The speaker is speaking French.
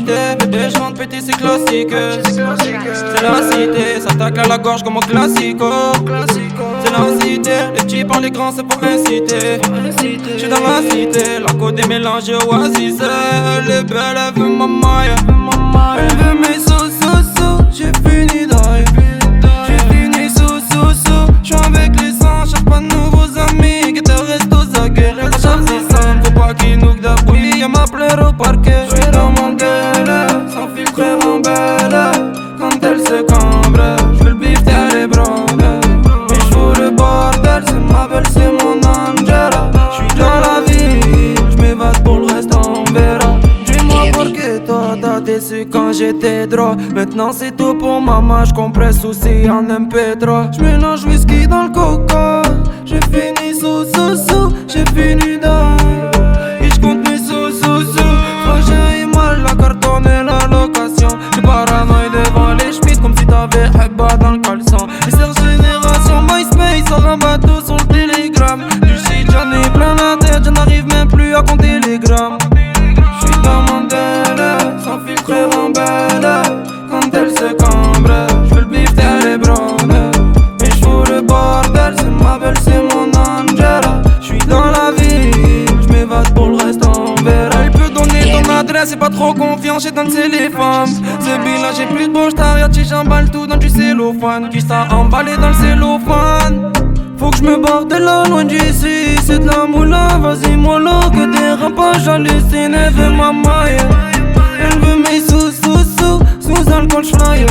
cité. Bébé je rentre péter c'est classique. C'est la cité, ça tacle à la gorge comme au classico. C'est la cité, les petits par les grands c'est pour inciter. J'suis dans la cité, la côte est mélangée oasis. Elle est belle, elle veut ma maille. Elle veut mes sous, j'ai fini d'aille. J'ai fini sous, j'suis avec les sangs, cherche pas de nouveaux amis. Qui te restent aux aguets, la chasse c'est simple, faut pas qu'ils nous d'abri. Y'a ma plaire au parquet, j'suis dans mon gueule, sans filtre et rebelle. Quand elle se cambre, j'veux le bif, elle est brande. Mais j'fous le bordel, c'est ma belle, c'est mon Angela. J'suis dans la ville, j'm'évade pour le reste, on verra. Dis-moi pourquoi toi t'as déçu quand j'étais droit. Maintenant c'est tout pour maman, j'compresse aussi en MP3. J'mélange whisky dans le coca. J'ai fini sous, j'ai fini dans. Et j'compte mes sous. Projet et mal, la cartonne et la location. J'suis paranoïe devant les schmitts comme si t'avais Hebba dans le caleçon. Et cette génération MySpace, ça rabat tout sur le télégramme. Du shit j'en ai plein la tête, j'en arrive même plus à compter les grammes. J'suis dans mon délai, sans filtre et rebelle. Quand elle se cambre, j'veux le bif, elle est brande. Mais j'fous le bordel, c'est ma belle, c'est mon Angela. J'suis dans la ville, j'm'évade pour le reste, on verra. Elle peut donner ton adresse, c'est pas trop confiant, j'ai donne c'est les femmes. Ce bilan, j'ai plus de bouche, t'arrêtes, j'emballe tout dans du cellophane. Qui t'a emballé dans le cellophane? Faut que j'me barre de là, loin d'ici. C'est de la moula, vas-y mollo. Que des rampages, j'hallucine. Elle veut ma maille. Elle veut mes sous alcool, j'fly.